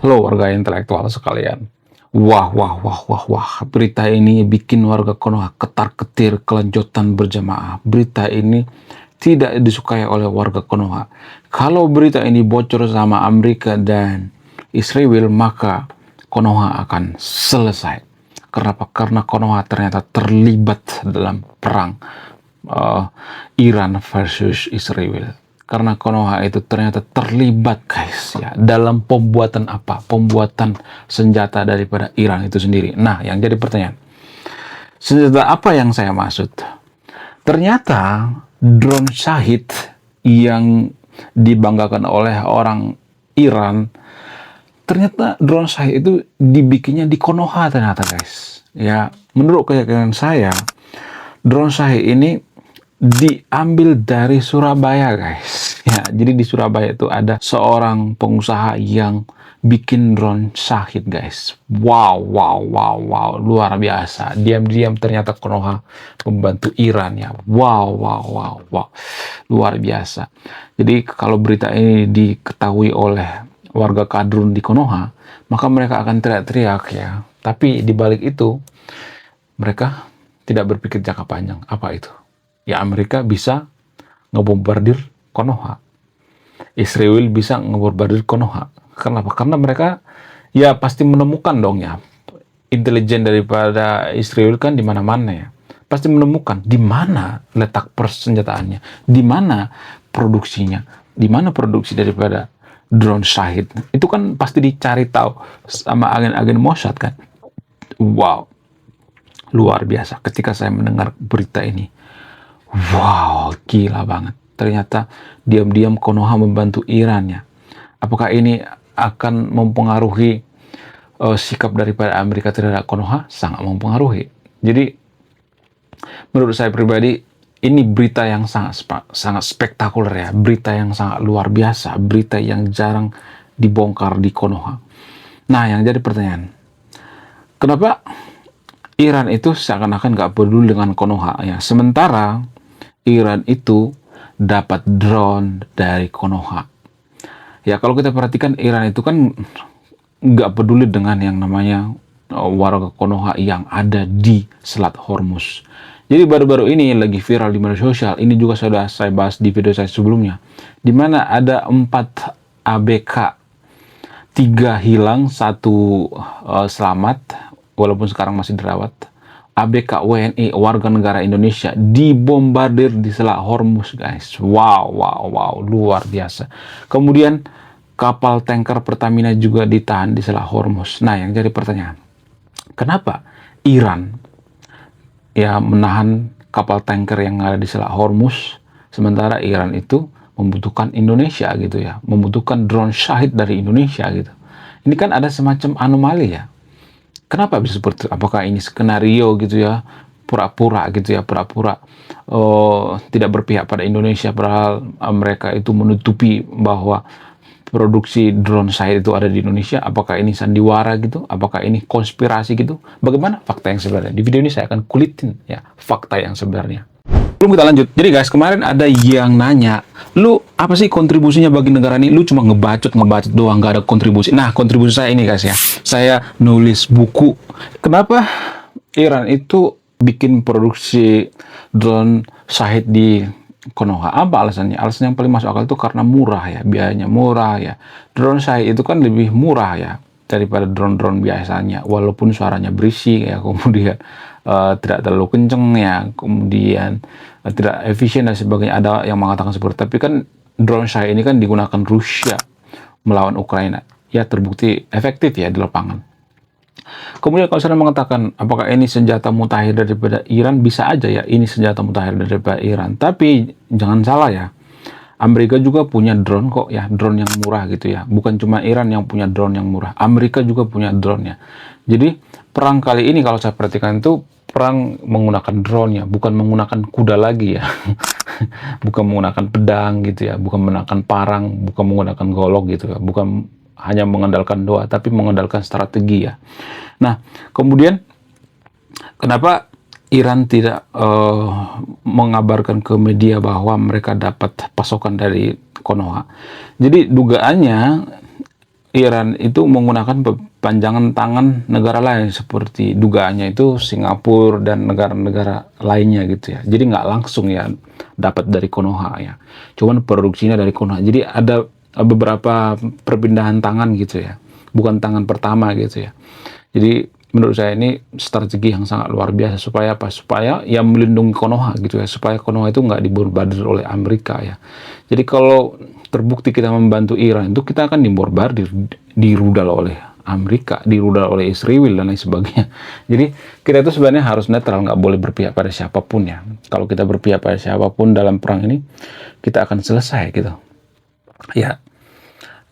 Halo warga intelektual sekalian. Wah, berita ini bikin warga Konoha ketar-ketir kelanjutan berjamaah. Berita ini tidak disukai oleh warga Konoha. Kalau berita ini bocor sama Amerika dan Israel, maka Konoha akan selesai. Kenapa? Karena Konoha ternyata terlibat dalam perang Iran versus Israel. Karena Konoha itu ternyata terlibat guys ya dalam pembuatan apa? Pembuatan senjata daripada Iran itu sendiri. Nah, yang jadi pertanyaan, senjata apa yang saya maksud? Ternyata drone Shahid yang dibanggakan oleh orang Iran, ternyata drone Shahid itu dibikinnya di Konoha ternyata guys. Ya, menurut keyakinan saya, drone Shahid ini diambil dari Surabaya guys ya. Jadi di Surabaya itu ada seorang pengusaha yang bikin drone Shahid guys. Wow, luar biasa. Diam-diam ternyata Konoha membantu Iran ya. Wow, luar biasa. Jadi kalau berita ini diketahui oleh warga Kadrun di Konoha, maka mereka akan teriak-teriak ya. Tapi di balik itu mereka tidak berpikir jangka panjang. Apa itu? Ya, Amerika bisa ngebombardir Konoha. Israel bisa ngebombardir Konoha. Kenapa? Karena mereka ya pasti menemukan dong ya. Intelijen daripada Israel kan di mana-mana ya. Pasti menemukan di mana letak persenjataannya, di mana produksinya, di mana produksi daripada drone Shahid. Itu kan pasti dicari tahu sama agen-agen Mossad kan. Wow, luar biasa ketika saya mendengar berita ini. Wow, gila banget. Ternyata diam-diam Konoha membantu Iran ya. Apakah ini akan mempengaruhi sikap daripada Amerika terhadap Konoha? Sangat mempengaruhi. Jadi, menurut saya pribadi, ini berita yang sangat spektakuler ya. Berita yang sangat luar biasa. Berita yang jarang dibongkar di Konoha. Nah, yang jadi pertanyaan, kenapa Iran itu seakan-akan gak peduli dengan Konoha ya. Sementara Iran itu dapat drone dari Konoha. Ya, kalau kita perhatikan Iran itu kan nggak peduli dengan yang namanya warga Konoha yang ada di Selat Hormuz. Jadi baru-baru ini lagi viral di media sosial. Ini juga sudah saya bahas di video saya sebelumnya. Di mana ada 4 ABK, 3 hilang, 1 selamat, walaupun sekarang masih dirawat. ABK WNI warga negara Indonesia dibombardir di Selat Hormuz guys. Wow, luar biasa. Kemudian kapal tanker Pertamina juga ditahan di Selat Hormuz. Nah, yang jadi pertanyaan, kenapa Iran ya menahan kapal tanker yang ada di Selat Hormuz, sementara Iran itu membutuhkan Indonesia gitu ya, membutuhkan drone Shahid dari Indonesia gitu. Ini kan ada semacam anomali ya. Kenapa bisa seperti itu? Apakah ini skenario gitu ya, pura-pura gitu ya, pura-pura tidak berpihak pada Indonesia, padahal mereka itu menutupi bahwa produksi drone Shahid itu ada di Indonesia. Apakah ini sandiwara gitu? Apakah ini konspirasi gitu? Bagaimana fakta yang sebenarnya? Di video ini saya akan kulitin ya fakta yang sebenarnya. Belum kita lanjut. Jadi guys, kemarin ada yang nanya, lu apa sih kontribusinya bagi negara ini? Lu cuma ngebacot doang, gak ada kontribusi. Nah, kontribusi saya ini guys ya. Saya nulis buku. Kenapa Iran itu bikin produksi drone Shahid di Konoha? Apa alasannya? Alasan yang paling masuk akal itu karena murah ya, biayanya murah ya. Drone Shahid itu kan lebih murah ya daripada drone-drone biasanya, walaupun suaranya berisik ya, kemudian tidak terlalu kenceng ya, kemudian tidak efisien dan sebagainya. Ada yang mengatakan seperti itu. Tapi kan drone Shahid ini kan digunakan Rusia melawan Ukraina. Ya, terbukti efektif ya di lapangan. Kemudian kalau saya mengatakan apakah ini senjata mutakhir daripada Iran, bisa aja ya ini senjata mutakhir daripada Iran. Tapi jangan salah ya, Amerika juga punya drone kok ya, drone yang murah gitu ya. Bukan cuma Iran yang punya drone yang murah, Amerika juga punya drone ya. Jadi perang kali ini kalau saya perhatikan itu perang menggunakan drone ya, bukan menggunakan kuda lagi ya. Bukan menggunakan pedang gitu ya, bukan menggunakan parang, bukan menggunakan golok gitu ya, bukan hanya mengandalkan doa, tapi mengandalkan strategi ya. Nah, kemudian kenapa Iran tidak mengabarkan ke media bahwa mereka dapat pasokan dari Konoha? Jadi dugaannya Iran itu menggunakan perpanjangan tangan negara lain seperti dugaannya itu Singapura dan negara-negara lainnya gitu ya. Jadi nggak langsung ya dapat dari Konoha ya. Cuman produksinya dari Konoha. Jadi ada beberapa perpindahan tangan gitu ya. Bukan tangan pertama gitu ya. Jadi menurut saya ini strategi yang sangat luar biasa supaya apa? Supaya ya melindungi Konoha gitu ya. Supaya Konoha itu nggak dibombardir oleh Amerika ya. Jadi kalau terbukti kita membantu Iran itu kita akan dibombardir, dirudal oleh Amerika, dirudal oleh Israel dan lain sebagainya. Jadi kita itu sebenarnya harus netral, nggak boleh berpihak pada siapapun ya. Kalau kita berpihak pada siapapun dalam perang ini, kita akan selesai gitu. Ya,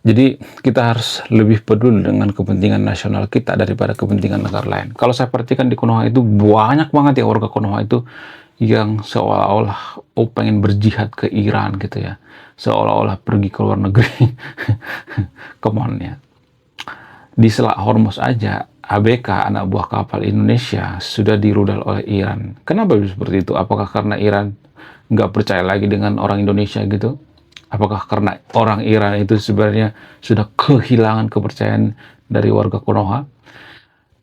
jadi kita harus lebih peduli dengan kepentingan nasional kita daripada kepentingan negara lain. Kalau saya perhatikan di Konoha itu banyak banget ya warga Konoha itu yang seolah-olah pengen berjihad ke Iran gitu ya. Seolah-olah pergi ke luar negeri. Come on ya. Di Selat Hormuz aja, ABK anak buah kapal Indonesia sudah dirudal oleh Iran. Kenapa bisa seperti itu? Apakah karena Iran nggak percaya lagi dengan orang Indonesia gitu? Apakah karena orang Iran itu sebenarnya sudah kehilangan kepercayaan dari warga Konoha?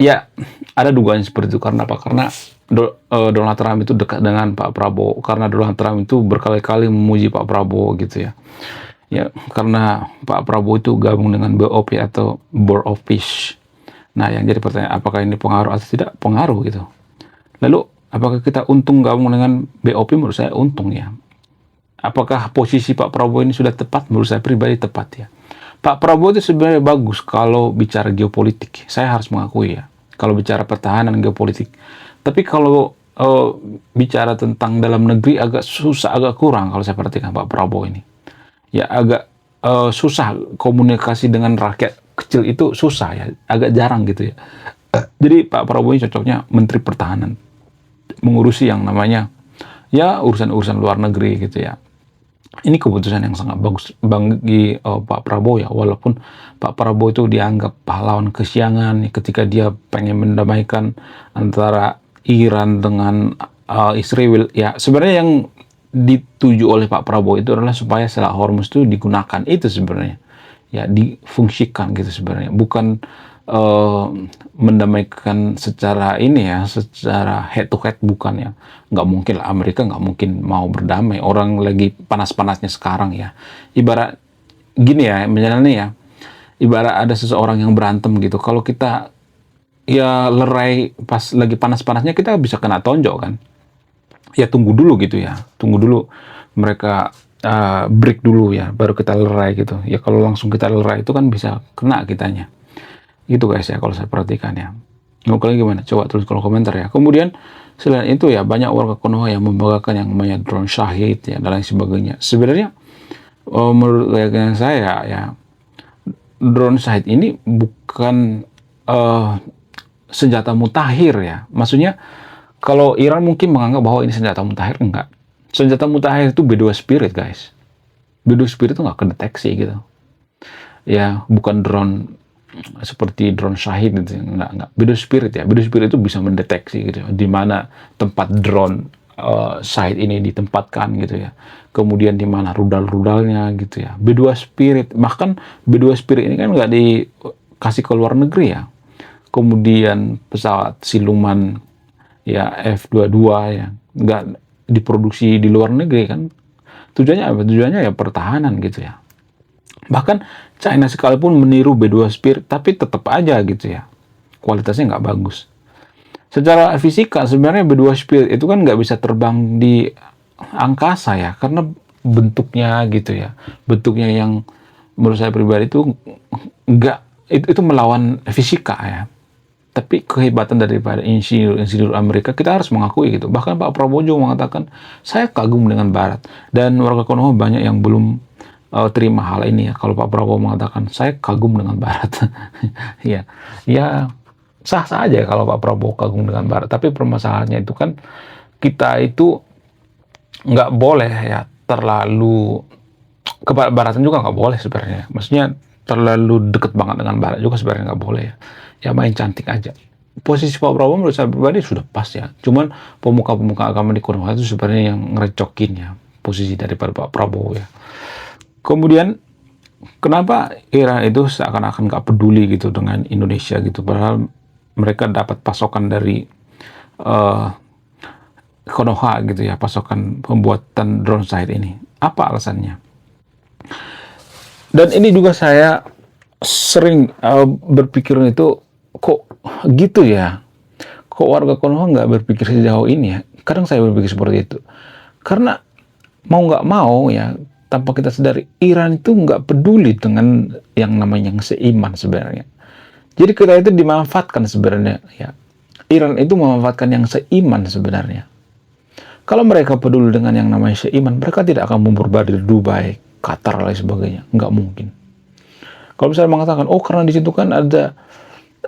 Ya, ada dugaan seperti itu. Karena apa? Karena Donald Trump itu dekat dengan Pak Prabowo. Karena Donald Trump itu berkali-kali memuji Pak Prabowo gitu ya. Ya, karena Pak Prabowo itu gabung dengan BOP atau Board of Peace. Nah, yang jadi pertanyaan, apakah ini pengaruh atau tidak? Pengaruh gitu. Lalu, apakah kita untung gabung dengan BOP? Menurut saya untung ya. Apakah posisi Pak Prabowo ini sudah tepat? Menurut saya pribadi tepat ya. Pak Prabowo itu sebenarnya bagus kalau bicara geopolitik. Saya harus mengakui ya. Kalau bicara pertahanan geopolitik. Tapi kalau bicara tentang dalam negeri agak susah, agak kurang kalau saya perhatikan Pak Prabowo ini. Ya agak susah komunikasi dengan rakyat kecil itu susah ya, agak jarang gitu ya. Jadi Pak Prabowo ini cocoknya Menteri Pertahanan, mengurusi yang namanya ya urusan-urusan luar negeri gitu ya. Ini keputusan yang sangat bagus bagi Pak Prabowo ya, walaupun Pak Prabowo itu dianggap pahlawan kesiangan ketika dia pengen mendamaikan antara Iran dengan Israel. Ya sebenarnya yang dituju oleh Pak Prabowo itu adalah supaya Selat Hormuz itu digunakan, itu sebenarnya ya difungsikan gitu sebenarnya, bukan mendamaikan secara ini ya, secara head to head, bukan ya. Nggak mungkin lah, Amerika nggak mungkin mau berdamai, orang lagi panas-panasnya sekarang ya. Ibarat gini ya, misalnya ya, ibarat ada seseorang yang berantem gitu, kalau kita ya lerai pas lagi panas-panasnya, kita bisa kena tonjok kan. Ya tunggu dulu gitu ya, tunggu dulu mereka break dulu ya, baru kita lerai gitu ya. Kalau langsung kita lerai itu kan bisa kena kitanya gitu guys ya, kalau saya perhatikan ya. Nah, kalian gimana? Coba tulis kolom komentar ya. Kemudian selain itu ya, banyak warga Konoha yang membanggakan yang namanya drone Shahid ya dan lain sebagainya. Sebenarnya menurut keyakinan saya ya, drone Shahid ini bukan senjata mutakhir ya. Maksudnya kalau Iran mungkin menganggap bahwa ini senjata mutakhir, enggak. Senjata mutakhir itu B2 Spirit, guys. B2 Spirit itu nggak kedeteksi gitu. Ya, bukan drone seperti drone Shahid gitu. Enggak. B2 Spirit ya. B2 Spirit itu bisa mendeteksi gitu, di mana tempat drone Shahid ini ditempatkan gitu ya. Kemudian di mana rudal-rudalnya gitu ya. B2 Spirit, bahkan B2 Spirit ini kan nggak dikasih ke luar negeri ya. Kemudian pesawat siluman ya F-22 ya nggak diproduksi di luar negeri kan. Tujuannya apa? Tujuannya ya pertahanan gitu ya. Bahkan China sekalipun meniru B2 Spirit, tapi tetap aja gitu ya, kualitasnya nggak bagus. Secara fisika sebenarnya B2 Spirit itu kan nggak bisa terbang di angkasa ya, karena bentuknya gitu ya. Bentuknya yang menurut saya pribadi itu nggak, itu melawan fisika ya. Tapi kehebatan daripada insinyur Amerika kita harus mengakui gitu. Bahkan Pak Prabowo juga mengatakan, saya kagum dengan Barat. Dan warga Konoha banyak yang belum terima hal ini ya. Kalau Pak Prabowo mengatakan, saya kagum dengan Barat. Ya, ya sah-sah aja kalau Pak Prabowo kagum dengan Barat. Tapi permasalahannya itu kan, kita itu nggak boleh ya terlalu, kebaratan juga nggak boleh sebenarnya. Maksudnya terlalu deket banget dengan Barat juga sebenarnya nggak boleh ya. Ya main cantik aja. Posisi Pak Prabowo menurut saya pribadi sudah pas ya. Cuman pemuka-pemuka agama di Konoha itu sebenarnya yang ngerecokin ya posisi daripada Pak Prabowo ya. Kemudian kenapa Iran itu seakan-akan nggak peduli gitu dengan Indonesia gitu, padahal mereka dapat pasokan dari eh, Konoha gitu ya, pasokan pembuatan drone site ini. Apa alasannya? Dan ini juga saya sering berpikir itu, kok gitu ya? Kok warga Konoha nggak berpikir sejauh ini ya? Kadang saya berpikir seperti itu. Karena mau nggak mau ya, tanpa kita sadari, Iran itu nggak peduli dengan yang namanya yang seiman sebenarnya. Jadi kita itu dimanfaatkan sebenarnya ya. Iran itu memanfaatkan yang seiman sebenarnya. Kalau mereka peduli dengan yang namanya seiman, mereka tidak akan memborbardir Dubai, Qatar, dan lain sebagainya. Nggak mungkin. Kalau misalnya mengatakan, oh karena di situ kan ada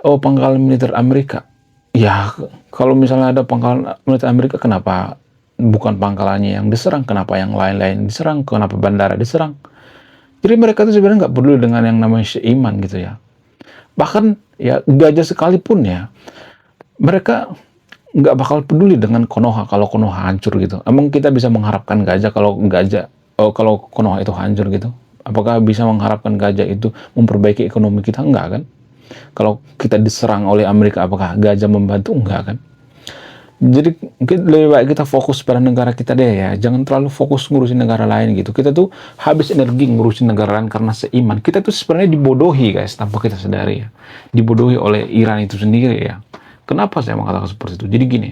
pangkalan militer Amerika. Ya, kalau misalnya ada pangkalan militer Amerika, kenapa bukan pangkalannya yang diserang? Kenapa yang lain-lain diserang? Kenapa bandara diserang? Jadi mereka itu sebenarnya nggak peduli dengan yang namanya seiman gitu ya. Bahkan ya gajah sekalipun ya, mereka nggak bakal peduli dengan Konoha kalau Konoha hancur gitu. Emang kita bisa mengharapkan kalau Konoha itu hancur gitu? Apakah bisa mengharapkan gajah itu memperbaiki ekonomi kita? Enggak kan? Kalau kita diserang oleh Amerika, apakah gajah membantu? Enggak kan? Jadi lebih baik kita fokus pada negara kita deh ya. Jangan terlalu fokus ngurusin negara lain gitu. Kita tuh habis energi ngurusin negara lain karena seiman. Kita tuh sebenarnya dibodohi guys, tanpa kita sadari ya. Dibodohi oleh Iran itu sendiri ya. Kenapa saya mengatakan seperti itu? Jadi gini,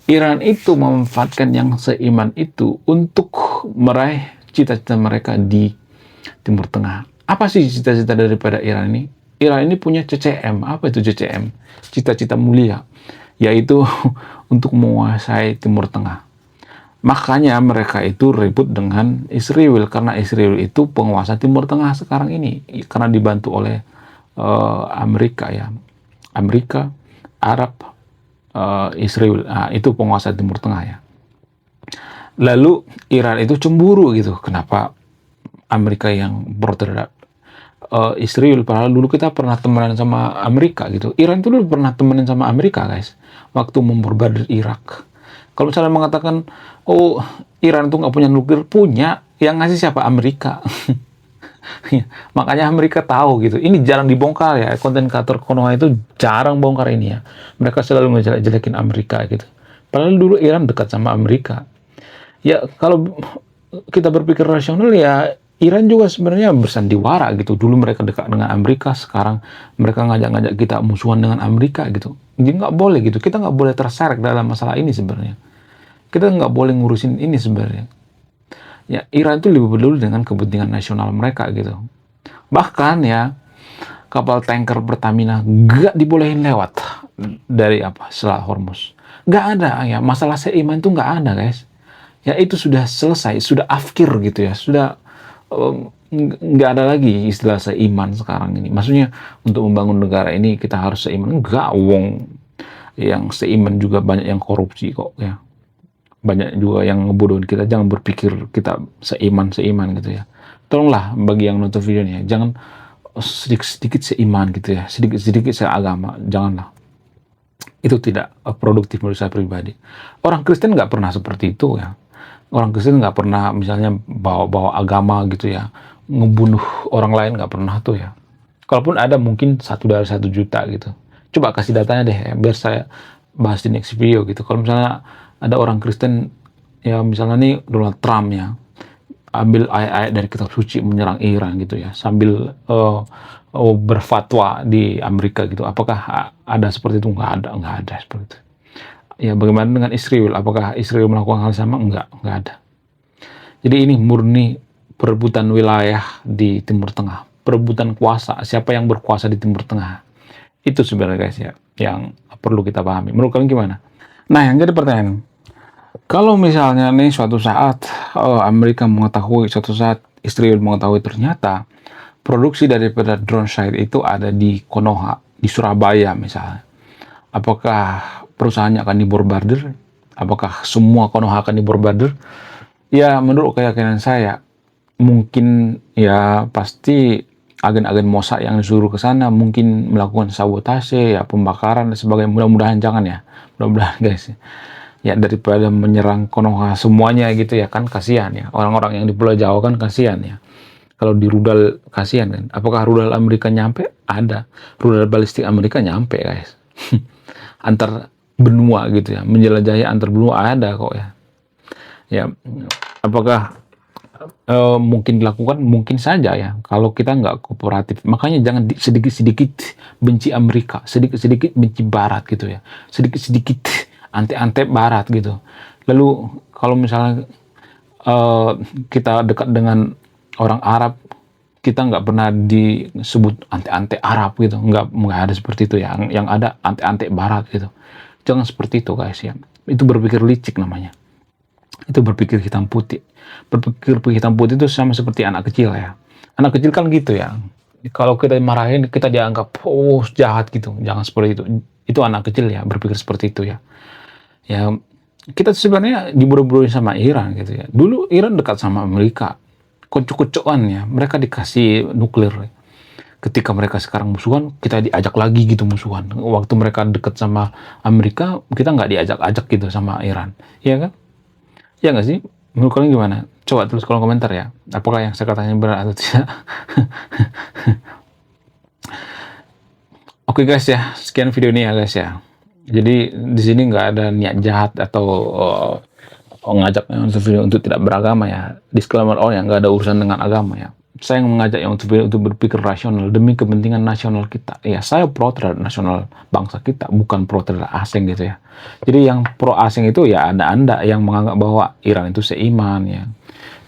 Iran itu memanfaatkan yang seiman itu untuk meraih cita-cita mereka di Timur Tengah. Apa sih cita-cita daripada Iran ini? Iran ini punya CCM. Apa itu CCM? Cita-cita mulia, yaitu untuk menguasai Timur Tengah. Makanya mereka itu ribut dengan Israel, karena Israel itu penguasa Timur Tengah sekarang ini, karena dibantu oleh Amerika ya. Amerika, Arab, Israel, itu penguasa Timur Tengah ya. Lalu Iran itu cemburu gitu, kenapa Amerika yang pro terhadap Israel, padahal dulu kita pernah temenan sama Amerika gitu. Iran itu dulu pernah temenan sama Amerika guys, waktu memborbardir Irak. Kalau misalnya mengatakan, oh Iran itu nggak punya nuklir, punya, yang ngasih siapa? Amerika. Makanya Amerika tahu gitu. Ini jarang dibongkar ya, konten kreator Konoha itu jarang bongkar ini ya. Mereka selalu ngejelek-jelekin Amerika gitu. Padahal dulu Iran dekat sama Amerika. Ya kalau kita berpikir rasional ya, Iran juga sebenarnya bersandiwara gitu. Dulu mereka dekat dengan Amerika, sekarang mereka ngajak-ngajak kita musuhan dengan Amerika gitu. Jadi nggak boleh gitu. Kita nggak boleh terseret dalam masalah ini sebenarnya. Kita nggak boleh ngurusin ini sebenarnya. Ya, Iran itu lebih peduli dengan kepentingan nasional mereka gitu. Bahkan ya, kapal tanker Pertamina nggak dibolehin lewat dari Selat Hormuz. Nggak ada ya, masalah seiman itu nggak ada guys. Ya itu sudah selesai, sudah afkir gitu ya, sudah nggak ada lagi istilah seiman sekarang ini. Maksudnya untuk membangun negara ini kita harus seiman. Nggak, wong yang seiman juga banyak yang korupsi kok ya. Banyak juga yang ngebodohin kita. Jangan berpikir kita seiman gitu ya. Tolonglah bagi yang nonton video ini ya, jangan sedikit-sedikit seiman gitu ya, sedikit-sedikit seagama, janganlah. Itu tidak produktif menurut saya pribadi. Orang Kristen nggak pernah seperti itu ya. Orang Kristen nggak pernah misalnya bawa-bawa agama gitu ya, ngebunuh orang lain, nggak pernah tuh ya. Kalaupun ada mungkin 1 dari 1 juta gitu. Coba kasih datanya deh ya, biar saya bahas di next video gitu. Kalau misalnya ada orang Kristen ya, misalnya nih Donald Trump ya, ambil ayat-ayat dari kitab suci menyerang Iran gitu ya, sambil berfatwa di Amerika gitu. Apakah ada seperti itu? Nggak ada seperti itu. Ya bagaimana dengan Israel? Apakah Israel melakukan hal sama? Nggak ada. Jadi ini murni perebutan wilayah di Timur Tengah, perebutan kuasa. Siapa yang berkuasa di Timur Tengah? Itu sebenarnya guys ya, yang perlu kita pahami. Menurut kalian gimana? Nah, yang jadi pertanyaan, kalau misalnya nih suatu saat Amerika mengetahui, suatu saat Israel mengetahui ternyata produksi daripada drone site itu ada di Konoha, di Surabaya misalnya, apakah perusahaannya akan diborbardir? Apakah semua Konoha akan diborbardir? Ya menurut keyakinan saya, mungkin ya pasti agen-agen Mossad yang disuruh ke sana mungkin melakukan sabotase ya, pembakaran dan sebagainya. Mudah-mudahan jangan ya, mudah-mudahan guys ya, daripada menyerang Konoha semuanya gitu ya, kan kasihan ya, orang-orang yang di Pulau Jawa kan kasihan ya. Kalau di rudal kasihan kan. Apakah rudal Amerika nyampe? Ada. Rudal balistik Amerika nyampe guys. Antar benua gitu ya, menjelajahi antar benua ada kok ya. Ya, apakah mungkin dilakukan? Mungkin saja ya, kalau kita nggak kooperatif. Makanya jangan sedikit-sedikit benci Amerika, sedikit-sedikit benci Barat gitu ya, sedikit-sedikit ante-ante Barat gitu. Lalu kalau misalnya kita dekat dengan orang Arab, kita nggak pernah disebut ante-ante Arab gitu, nggak ada seperti itu ya. Yang ada ante-ante Barat gitu. Jangan seperti itu guys ya. Itu berpikir licik namanya. Itu berpikir hitam putih. Berpikir hitam putih itu sama seperti anak kecil ya. Anak kecil kan gitu ya. Kalau kita dimarahin, kita dianggap oh jahat gitu. Jangan seperti itu. Itu anak kecil ya berpikir seperti itu ya. Ya kita sebenarnya dibodoh-bodohin sama Iran gitu ya. Dulu Iran dekat sama Amerika. Kocok-kocokan ya. Mereka dikasih nuklir. Ketika mereka sekarang musuhan, kita diajak lagi gitu musuhan. Waktu mereka dekat sama Amerika, kita nggak diajak-ajak gitu sama Iran. Iya kan? Ya nggak sih? Menurut kalian gimana? Coba tulis kolom komentar ya. Apakah yang saya katakan benar atau tidak? Oke guys ya, sekian video ini ya guys ya. Jadi di sini nggak ada niat jahat atau ngajak yang untuk video untuk tidak beragama ya. Disclaimer ya, nggak ada urusan dengan agama ya. Saya mengajak yang untuk berpikir rasional demi kepentingan nasional kita. Ya, saya pro terhadap nasional bangsa kita, bukan pro terhadap asing gitu ya. Jadi yang pro asing itu ya Anda yang menganggap bahwa Iran itu seiman ya.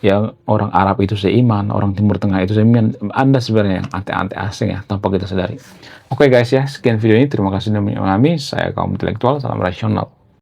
Yang orang Arab itu seiman, orang Timur Tengah itu seiman. Anda sebenarnya yang anti-anti asing ya, tanpa kita sadari. Oke guys ya, sekian video ini. Terima kasih sudah menonton. Saya kaum intelektual, salam rasional.